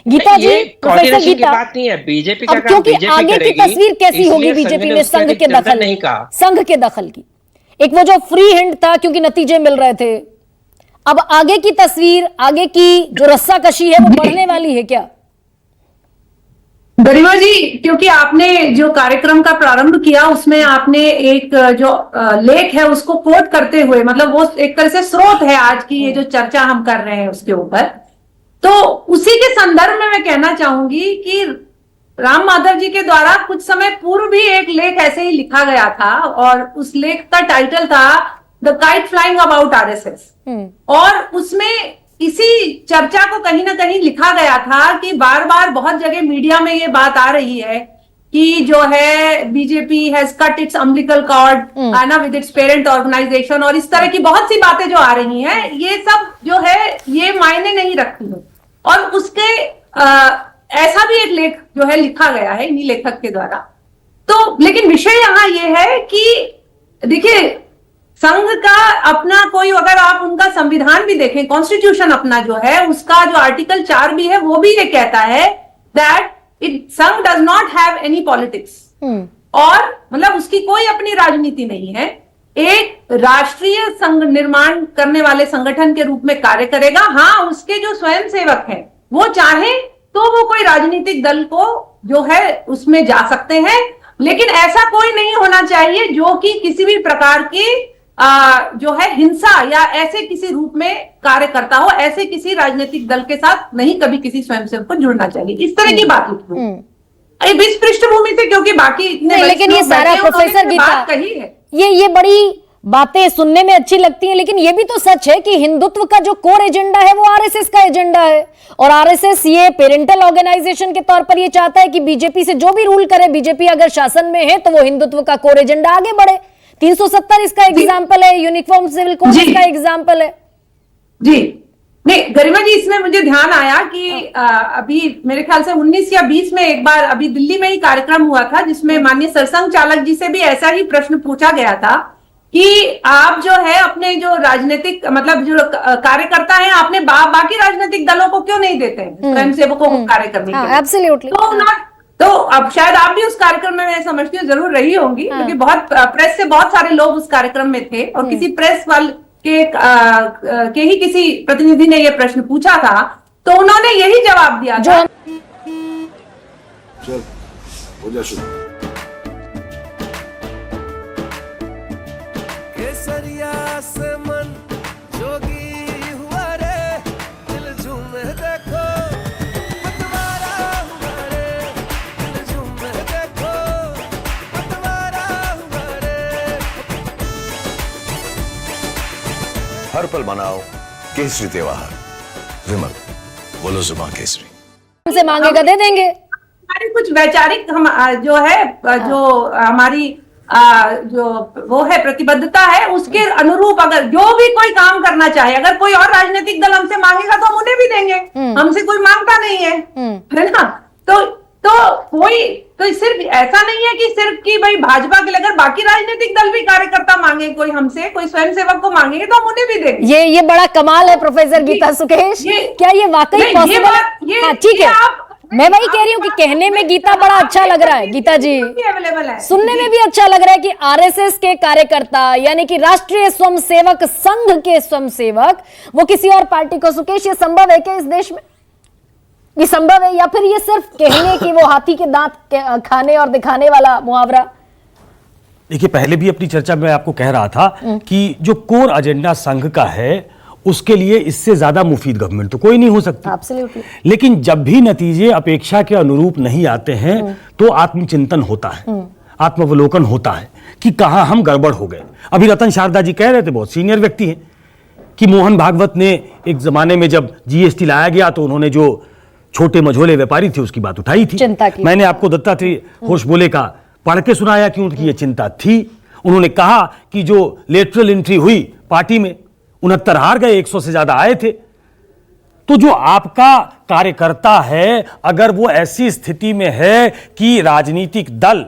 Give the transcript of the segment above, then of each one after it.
गीता जी, professor coordination की गीता, बात नहीं है, बीजेपी का काम क्योंकि बीजेपी आगे की करेगी, तस्वीर कैसी होगी इसलिए बीजेपी संघ में ने संघ उसके के चंदन दखल नहीं कहा। संघ के दखल की? एक वो जो फ्री हैंड था क्योंकि नतीजे मिल रहे थे, अब आगे की तस्वीर, आगे की जो रस्साकशी है वो बढ़ने वाली है क्या? गरिमा जी, क्योंकि आपने जो कार्यक्रम का प्रारंभ किया उसमें आपने एक जो लेख है उसको कोट करते हुए, मतलब वो एक तरह से स्रोत है आज की ये जो चर्चा हम कर रहे हैं उसके ऊपर, तो उसी के संदर्भ में मैं कहना चाहूंगी कि राम माधव जी के द्वारा कुछ समय पूर्व भी एक लेख ऐसे ही लिखा गया था और उस लेख का टाइटल था the kite flying about RSS, और उसमें इसी चर्चा को कहीं ना कहीं लिखा गया था कि बार बार बहुत जगह मीडिया में ये बात आ रही है कि जो है BJP has cut its umbilical cord ना विद इट्स पेरेंट ऑर्गेनाइजेशन, और इस तरह की बहुत सी बातें जो आ रही हैं, ये सब जो है ये मायने नहीं रखती है। और उसके ऐसा भी एक लेख जो है लिखा गया है इन्हीं लेखक के द्वारा। तो लेकिन विषय यहां ये है कि देखिए, संघ का अपना कोई, अगर आप उनका संविधान भी देखें, कॉन्स्टिट्यूशन अपना जो है उसका जो आर्टिकल 4 भी है वो भी ये कहता है दैट संघ does not have any politics, और मतलब उसकी कोई अपनी राजनीति नहीं है, एक राष्ट्रीय संघ निर्माण करने वाले संगठन के रूप में कार्य करेगा। हाँ, उसके जो स्वयंसेवक हैं वो चाहे तो वो कोई राजनीतिक दल को जो है उसमें जा सकते हैं, लेकिन ऐसा कोई नहीं होना चाहिए जो कि किसी भी प्रकार की जो है हिंसा या ऐसे किसी रूप में कार्य करता हो, ऐसे किसी राजनीतिक दल के साथ नहीं कभी किसी स्वयंसेवक को जुड़ना चाहिए, इस तरह की बात लिखी इस पृष्ठभूमि से, क्योंकि बाकी इतने लेकिन ये सारा प्रोफेसर गीता कही है, ये बड़ी बातें सुनने में अच्छी लगती हैं, लेकिन ये भी तो सच है कि हिंदुत्व का जो कोर एजेंडा है वो आरएसएस का एजेंडा है, और आरएसएस ये पेरेंटल ऑर्गेनाइजेशन के तौर पर ये चाहता है कि बीजेपी से जो भी रूल करे, बीजेपी अगर शासन में है तो वो हिंदुत्व का कोर एजेंडा आगे बढ़े। 370 इसका एग्जाम्पल है, यूनिफॉर्म सिविल कोड इसका एग्जाम्पल है। जी नहीं गरिमा जी, इसमें मुझे ध्यान आया कि अभी मेरे ख्याल से 19 या 20 में एक बार अभी दिल्ली में ही कार्यक्रम हुआ था जिसमें माननीय सरसंघ चालक जी से भी ऐसा ही प्रश्न पूछा गया था कि आप जो है अपने जो राजनीतिक मतलब जो कार्यकर्ता है आपने बाकी राजनीतिक दलों को क्यों नहीं देते हैं स्वयंसेवकों को कार्य करने के लिए? एब्सोल्युटली। तो अब शायद आप भी उस कार्यक्रम में, मैं समझती हूँ, जरूर रही होंगी, क्योंकि बहुत प्रेस से बहुत सारे लोग उस कार्यक्रम में थे, और किसी प्रेस वाले के ही किसी प्रतिनिधि ने यह प्रश्न पूछा था, तो उन्होंने यही जवाब दिया था। चल हो जा शुरू। केसरिया से मन जोगी हुआ रे, दिल झूमे देखो पतवारा हुआ रे, दिल झूमे देखो पतवारा हुआ रे। हर पल मनाओ केसरी त्योहार। विमल बोलो जुबान केसरी। हमसे मांगेगा दे देंगे। हमारी कुछ वैचारिक हम जो है जो हमारी जो वो है प्रतिबद्धता है उसके अनुरूप अगर जो भी कोई काम करना चाहे, अगर कोई और राजनीतिक दल हमसे मांगेगा तो हम उन्हें भी देंगे, हमसे कोई मांगता नहीं है ना। तो कोई तो सिर्फ ऐसा नहीं है कि सिर्फ कि भाई भाजपा के लिए, अगर बाकी राजनीतिक दल भी कार्यकर्ता मांगे कोई हमसे, कोई स्वयंसेवक को मांगेंगे तो हम उन्हें भी देंगे। ये बड़ा कमाल है प्रोफेसर गीता सुकेश, क्या ये वाकई पॉसिबल है? हाँ ठीक है, मैं वही कह रही हूँ कि कहने में गीता बड़ा अच्छा लग रहा है, गीता जी अवेलेबल है, सुनने में भी अच्छा लग रहा है कि आरएसएस के कार्यकर्ता यानी कि राष्ट्रीय स्वयंसेवक संघ के स्वयंसेवक वो किसी और पार्टी को, सुकेश ये संभव है क्या इस देश में? ये संभव है या फिर ये सिर्फ कहने की वो हाथी के दांत खाने और दिखाने वाला मुहावरा? देखिए, पहले भी अपनी चर्चा में आपको कह रहा था कि जो कोर एजेंडा संघ का है उसके लिए इससे ज्यादा मुफीद गवर्नमेंट तो कोई नहीं हो सकती। Absolutely. लेकिन जब भी नतीजे अपेक्षा के अनुरूप नहीं आते हैं तो आत्मचिंतन होता है, आत्मावलोकन होता है कि कहां हम गड़बड़ हो गए। अभी रतन शारदा जी कह रहे थे, बहुत सीनियर व्यक्ति हैं, कि मोहन भागवत ने एक जमाने में जब जीएसटी लाया गया तो उन्होंने जो छोटे मझोले व्यापारी थे उसकी बात उठाई थी, चिंता की। मैंने आपको दत्तात्रेय घोष बोले का पढ़ के सुनाया कि उनकी ये चिंता थी। उन्होंने कहा कि जो लेटरल एंट्री हुई पार्टी में 69 हार गए, 100 से ज्यादा आए थे। तो जो आपका कार्यकर्ता है अगर वो ऐसी स्थिति में है कि राजनीतिक दल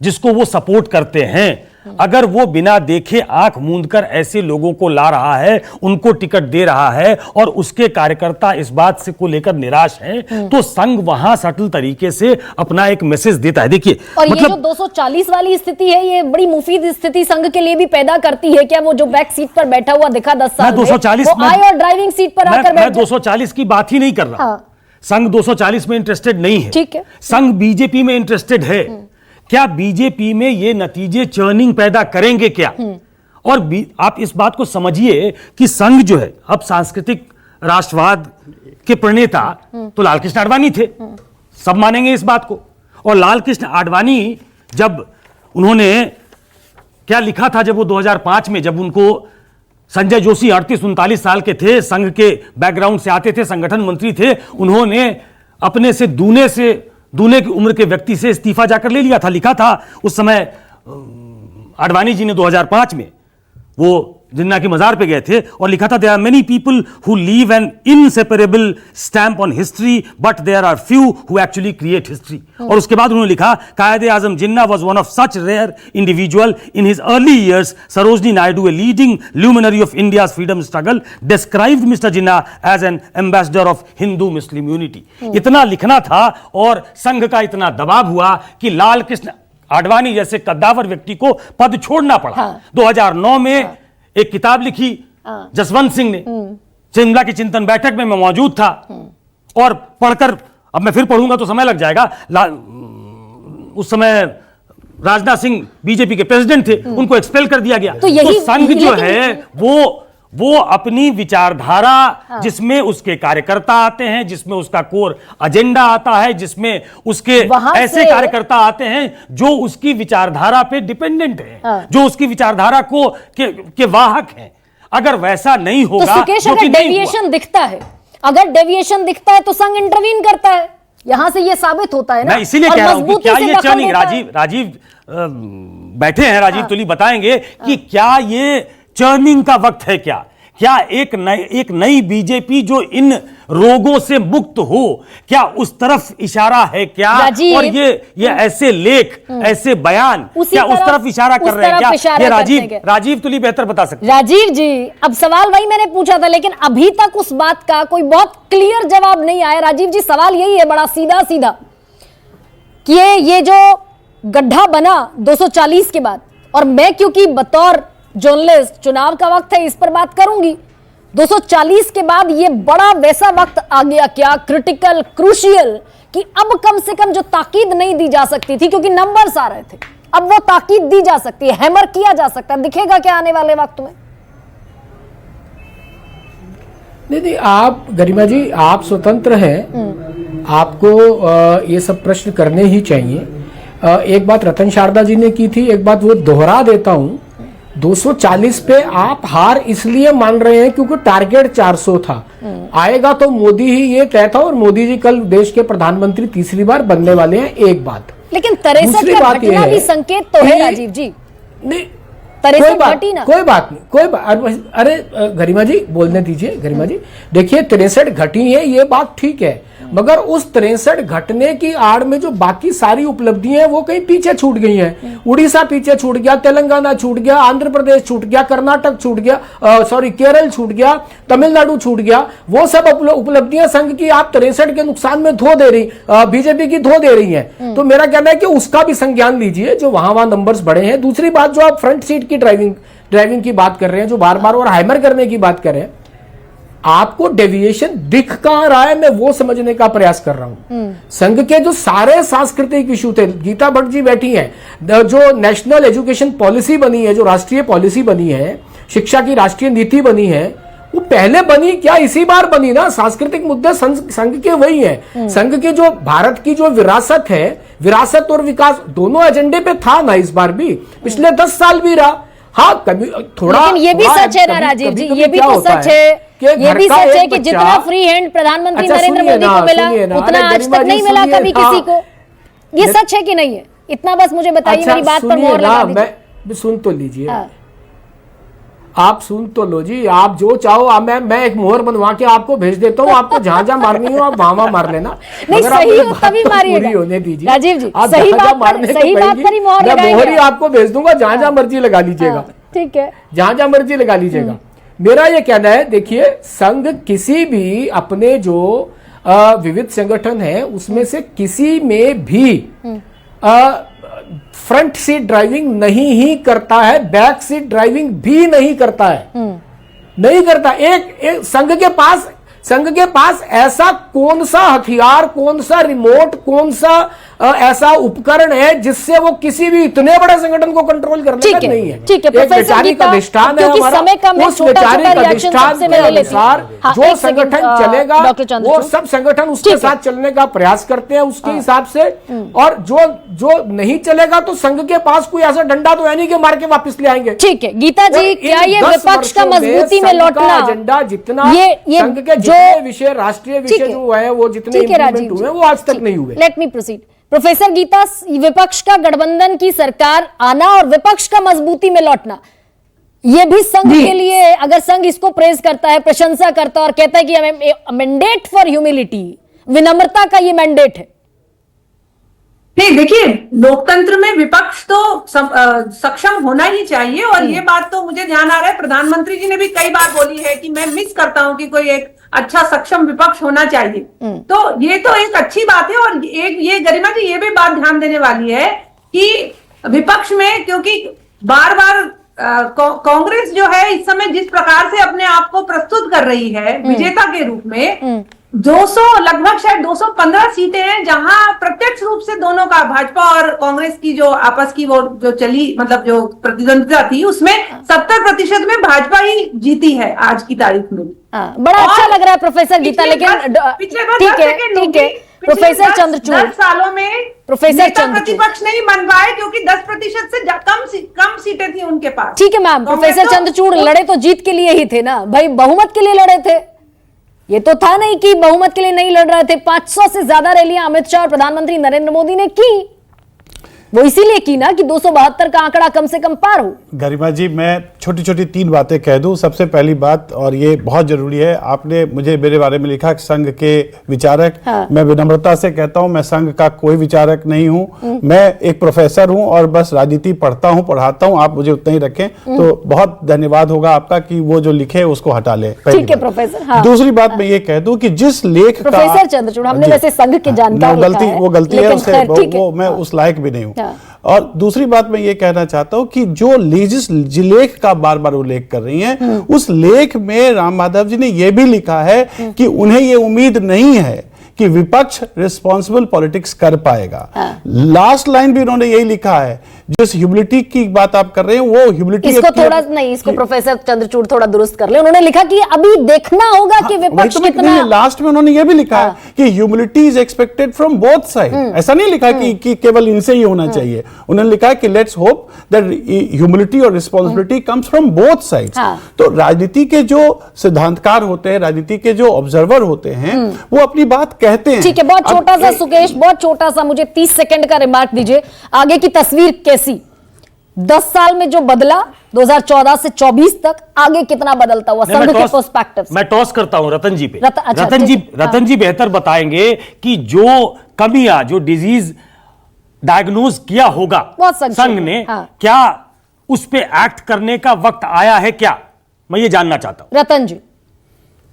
जिसको वो सपोर्ट करते हैं अगर वो बिना देखे आंख मूंद कर ऐसे लोगों को ला रहा है, उनको टिकट दे रहा है और उसके कार्यकर्ता इस बात से को लेकर निराश हैं, तो संघ वहां सटल तरीके से अपना एक मैसेज देता है। देखिए, और ये जो 240 वाली स्थिति है, ये बड़ी मुफीद स्थिति संघ के लिए भी पैदा करती है क्या? वो जो बैक सीट पर बैठा हुआ दिखा 10 साल में, 240 वो आए और ड्राइविंग सीट पर आकर मैं 240 की बात ही नहीं कर रहा। हाँ। संघ 240 में इंटरेस्टेड नहीं है। ठीक है। संघ बीजेपी में इंटरेस्टेड है। क्या बीजेपी में ये नतीजे चर्निंग पैदा करेंगे क्या? और आप इस बात को समझिए कि संघ जो है, अब सांस्कृतिक राष्ट्रवाद के प्रणेता तो लाल कृष्ण आडवाणी थे, सब मानेंगे इस बात को। और लाल कृष्ण आडवाणी जब उन्होंने क्या लिखा था, जब वो 2005 में, जब उनको संजय जोशी 38-39 साल के थे, संघ के बैकग्राउंड से आते थे, संगठन मंत्री थे, उन्होंने अपने से दूने की उम्र के व्यक्ति से इस्तीफा जाकर ले लिया था। लिखा था उस समय आडवाणी जी ने 2005 में, वो जिन्ना की मजार पे गए थे और लिखा था, there are many people who leave an inseparable stamp on history but there are few who actually create history. और उसके बाद उन्होंने लिखा, Quaid e Azam Jinnah was one of such rare individual in his early years. Sarojini Naidu, a leading luminary of India's freedom struggle, described mister Jinnah as an ambassador of Hindu Muslim unity. इतना लिखना था और संघ का इतना दबाव हुआ कि लाल कृष्ण आडवाणी जैसे कद्दावर व्यक्ति को पद छोड़ना पड़ा। 2009 में एक किताब लिखी जसवंत सिंह ने, शिमला की चिंतन बैठक में मैं मौजूद था, और पढ़कर, अब मैं फिर पढ़ूंगा तो समय लग जाएगा। उस समय राजनाथ सिंह बीजेपी के प्रेसिडेंट थे, उनको एक्सपेल कर दिया गया। तो संघ जो है वो अपनी विचारधारा, जिसमें उसके कार्यकर्ता आते हैं, जिसमें उसका कोर एजेंडा आता है, जिसमें उसके ऐसे कार्यकर्ता आते हैं जो उसकी विचारधारा पे डिपेंडेंट हैं, जो उसकी विचारधारा को के वाहक हैं। अगर वैसा नहीं होगा, तो सुकेश, अगर डेविएशन दिखता है, तो संघ इंटरवीन करता है। यहां से ये साबित होता है ना। मैं इसीलिए कह रहा हूं कि क्या ये चर्निंग, राजीव बैठे हैं, राजीव तुली बताएंगे कि क्या ये चर्निंग का वक्त है? क्या एक नई बीजेपी जो इन रोगों से मुक्त हो, क्या उस तरफ इशारा है क्या? और ये ऐसे लेख, ऐसे बयान क्या उस तरफ इशारा कर रहे हैं क्या? ये राजीव तुली बेहतर बता सकते हैं। राजीव जी, अब सवाल वही मैंने पूछा था, लेकिन अभी तक उस बात का कोई बहुत क्लियर जवाब नहीं आया। राजीव जी, सवाल यही है, बड़ा सीधा कि ये जो गड्ढा बना 240 के बाद, और मैं क्योंकि बतौर जर्नलिस्ट, चुनाव का वक्त है, इस पर बात करूंगी। 240 के बाद ये बड़ा वैसा वक्त आ गया क्या, क्रिटिकल, क्रूशियल, कि अब कम से कम जो ताकीद नहीं दी जा सकती थी क्योंकि नंबर्स आ रहे थे, अब वो ताकीद दी जा सकती है, हैमर किया जा सकता है। दिखेगा क्या आने वाले वक्त में? नहीं, आप गरिमा जी, आप स्वतंत्र हैं, आपको ये सब प्रश्न करने ही चाहिए। एक बात रतन शारदा जी ने की थी, एक बात वो दोहरा देता हूं। 240 पे आप हार इसलिए मान रहे हैं क्योंकि टारगेट 400 था, आएगा तो मोदी ही, ये तय था। और मोदी जी कल देश के प्रधानमंत्री तीसरी बार बनने वाले हैं। एक बात, लेकिन 63 का घटना भी संकेत तो है राजीव जी। नहीं, 63 घटी ना, कोई बात नहीं। अरे गरिमा जी बोलने दीजिए। गरिमा जी देखिए, 63 घटी है, ये बात ठीक है, मगर उस 63 घटने की आड़ में जो बाकी सारी उपलब्धियां हैं वो कहीं पीछे छूट गई हैं। उड़ीसा पीछे छूट गया, तेलंगाना छूट गया, आंध्र प्रदेश छूट गया, कर्नाटक छूट गया, केरल छूट गया, तमिलनाडु छूट गया। वो सब उपलब्धियां संघ की आप 63 के नुकसान में धो दे रही, बीजेपी की धो दे रही है। तो मेरा कहना है कि उसका भी संज्ञान लीजिए, जो वहां नंबर्स बढ़े हैं। दूसरी बात, जो आप फ्रंट सीट की ड्राइविंग की बात कर रहे हैं, जो बार बार और हैमर करने की बात कर रहे हैं, आपको डेविएशन दिख कहां रहा है, मैं वो समझने का प्रयास कर रहा हूं। संघ के जो सारे सांस्कृतिक इशू थे, गीता भट्ट जी बैठी हैं, जो नेशनल एजुकेशन पॉलिसी बनी है, जो राष्ट्रीय पॉलिसी बनी है, शिक्षा की राष्ट्रीय नीति बनी है, वो पहले बनी क्या, इसी बार बनी ना। सांस्कृतिक मुद्दे संघ के वही हैं। संघ की जो भारत की जो विरासत है, विरासत और विकास दोनों एजेंडे पे था ना इस बार भी, पिछले 10 साल भी रहा। हाँ, कभी थोड़ा, लेकिन ये भी सच है ना राजीव जी, ये भी तो सच है, ये भी सच है कि जितना फ्री हैंड प्रधानमंत्री नरेंद्र मोदी को मिला, उतना आज तक नहीं मिला कभी किसी को। ये सच है कि नहीं है? इतना बस मुझे बताइए, मेरी बात पर मोहर लगा दीजिए। सुन तो लीजिए। आप सुन तो लो जी, आप जो चाहो मैं एक मोहर बनवा के आपको भेज देता हूँ, आपको जहां मारनी हो आप वहां मार लेना। नहीं, मगर आप सही ये हो बात तभी तो मारिएगा। पूरी होने दीजिए राजीव जी, आप सही जहां बात मारने पर ही मोहर मैं लगाएंगे। मोहर ही आपको भेज दूंगा, जहां मर्जी लगा लीजिएगा। ठीक है, जहां मर्जी लगा लीजिएगा। मेरा ये कहना है, देखिए संघ किसी भी अपने जो विविध संगठन है उसमें से किसी में भी फ्रंट सीट ड्राइविंग नहीं ही करता है, बैक सीट ड्राइविंग भी नहीं करता है, नहीं करता। एक संघ के पास ऐसा कौन सा हथियार, कौन सा रिमोट, कौन सा ऐसा उपकरण है जिससे वो किसी भी इतने बड़े संगठन को कंट्रोल करने का नहीं है। ठीक है एक वैचारिक अधिष्ठान है हमारा, उस वैचारिक अधिष्ठान के अनुसार जो संगठन चलेगा वो सब संगठन उसके साथ चलने का प्रयास करते हैं उसके हिसाब से, और जो नहीं चलेगा तो संघ के पास कोई ऐसा डंडा तो है नहीं कि मार के वापस ले आएंगे। ठीक है गीता जी, क्या ये विपक्ष का मजबूती में लौटना एजेंडा जितना ये संघ के जितने विषय, राष्ट्रीय विषय जो है वो जितने इंप्लीमेंट हुए वो आज तक नहीं हुए। Let me proceed. Professor Geeta, विपक्ष का गठबंधन की सरकार आना और विपक्ष का मजबूती में लौटना, ये भी संघ के लिए, अगर संघ इसको प्रेज करता है, प्रशंसा करता है और कहता है कि मैंडेट फॉर ह्यूमिलिटी, विनम्रता का ये मैंडेट है। नहीं, देखिए लोकतंत्र में विपक्ष तो सक्षम होना ही चाहिए, और ये बात तो मुझे ध्यान आ रहा है प्रधानमंत्री जी ने भी कई बार बोली है कि मैं मिस करता हूं कि कोई एक अच्छा सक्षम विपक्ष होना चाहिए। तो ये तो एक अच्छी बात है। और एक ये गरिमा जी ये भी बात ध्यान देने वाली है कि विपक्ष में, क्योंकि बार बार कांग्रेस जो है इस समय जिस प्रकार से अपने आप को प्रस्तुत कर रही है विजेता के रूप में, 200 लगभग शायद 215 सीटें हैं जहां प्रत्यक्ष रूप से दोनों का, भाजपा और कांग्रेस की जो आपस की वो जो चली, मतलब जो प्रतिद्वंदिता थी उसमें 70% में भाजपा ही जीती है आज की तारीख में। बड़ा अच्छा लग रहा है प्रोफेसर गीता, लेकिन ठीक है प्रोफेसर चंद्रचूड़, 10 सालों में प्रोफेसर प्रतिपक्ष नहीं बन पाए क्योंकि 10% से कम सीटें थी उनके पास। ठीक है मैम, प्रोफेसर चंद्रचूड़ लड़े तो जीत के लिए ही थे ना भाई, बहुमत के लिए लड़े थे। ये तो था नहीं कि बहुमत के लिए नहीं लड़ रहे थे। 500 से ज्यादा रैलियां अमित शाह और प्रधानमंत्री नरेंद्र मोदी ने की, वो इसीलिए की ना कि 272 का आंकड़ा कम से कम पार हो। गरिमा जी, मैं छोटी छोटी 3 बातें कह दूं। सबसे पहली बात, और ये बहुत जरूरी है, आपने मुझे मेरे बारे में लिखा संघ के विचारक। हाँ। मैं विनम्रता से कहता हूं मैं संघ का कोई विचारक नहीं हूं, मैं एक प्रोफेसर हूं और बस राजनीति पढ़ता हूं, पढ़ाता हूं, आप मुझे उतना ही रखें तो बहुत धन्यवाद होगा आपका कि वो जो लिखे उसको हटा ले। ठीक है प्रोफेसर। हाँ। दूसरी बात मैं ये कह दूं कि जिस लेख का प्रोफेसर चंद्रचूड़, हमने वैसे संघ के जानकार वो गलती है उससे, वो मैं उस लायक भी नहीं हूं। और दूसरी बात मैं ये कहना चाहता हूं कि जो लेख का बार बार उल्लेख कर रही हैं, उस लेख में राम माधव जी ने यह भी लिखा है कि उन्हें यह उम्मीद नहीं है कि विपक्ष रिस्पॉन्सिबल पॉलिटिक्स कर पाएगा। लास्ट लाइन भी उन्होंने यही लिखा है, जिस ह्यूमिलिटी की बात आप कर रहे हैं वो ह्यूमिलिटी इसको थोड़ा नहीं, इसको प्रोफेसर चंद्रचूड़ थोड़ा दुरुस्त कर ले। उन्होंने लिखा कि अभी देखना होगा कि विपक्ष कितना, लास्ट में उन्होंने ये भी लिखा है कि humility is expected from both side. ऐसा नहीं लिखा कि केवल इनसे ही होना चाहिए, उन्होंने लिखा है कि लेट्स होप दैट ह्यूमिलिटी और responsibility comes from both sides. तो राजनीति के जो सिद्धांतकार होते हैं, राजनीति के जो ऑब्जर्वर होते हैं, वो अपनी बात कहते हैं। ठीक है, बहुत छोटा सा सुकेश, बहुत छोटा सा मुझे 30 सेकंड का रिमार्क दीजिए। आगे की तस्वीर कैसी, 10 साल में जो बदला 2014 से 24 तक, आगे कितना बदलता हुआ संघ के पर्सपेक्टिव? मैं टॉस करता हूं रतन जी पे। अच्छा, रतन जी बेहतर बताएंगे कि जो कमियां, जो डिजीज डायग्नोज किया होगा संघ ने, क्या उस पे एक्ट करने का वक्त आया है क्या? मैं ये जानना चाहता हूं रतन जी।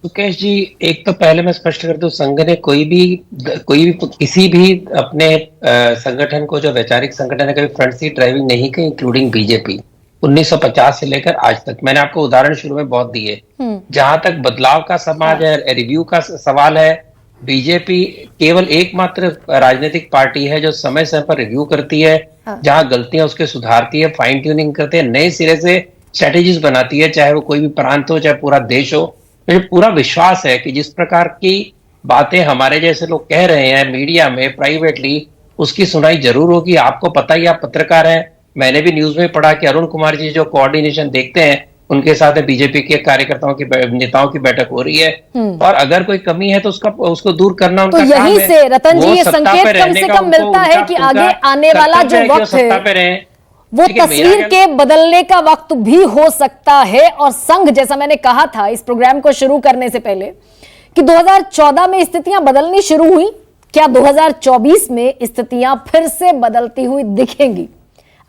सुकेश जी, एक तो पहले मैं स्पष्ट कर दूं, संघ ने कोई भी किसी भी अपने संगठन को, जो वैचारिक संगठन है, कभी फ्रंट सीट ड्राइविंग नहीं की, इंक्लूडिंग बीजेपी। 1950 से लेकर आज तक मैंने आपको उदाहरण शुरू में बहुत दिए। जहां तक बदलाव का समाज है, रिव्यू का सवाल है, बीजेपी केवल एकमात्र राजनीतिक पार्टी है जो समय समय पर रिव्यू करती है, जहां गलतियां उसके सुधारती है, फाइन ट्यूनिंग करती है, नए सिरे से स्ट्रेटेजीज बनाती है, चाहे वो कोई भी प्रांत हो, चाहे पूरा देश हो। मुझे पूरा विश्वास है कि जिस प्रकार की बातें हमारे जैसे लोग कह रहे हैं मीडिया में, प्राइवेटली, उसकी सुनाई जरूर होगी। आपको पता ही, आप पत्रकार हैं, मैंने भी न्यूज में पढ़ा कि अरुण कुमार जी जो कोऑर्डिनेशन देखते हैं, उनके साथ बीजेपी के कार्यकर्ताओं की, नेताओं की बैठक हो रही है, और अगर कोई कमी है तो उसको दूर करना उनका काम है। यहीं से रतन जी ये संकेत कम से कम मिलता है कि आगे आने वाला जो वक्त है, सत्ता पे रहे, वो देखिए, तस्वीर मेरा के बदलने का वक्त भी हो सकता है। और संघ, जैसा मैंने कहा था इस प्रोग्राम को शुरू करने से पहले कि 2014 में स्थितियां बदलनी शुरू हुई, क्या 2024 में स्थितियां फिर से बदलती हुई दिखेंगी?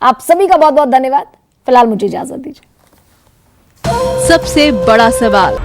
आप सभी का बहुत बहुत धन्यवाद। फिलहाल मुझे इजाजत दीजिए। सबसे बड़ा सवाल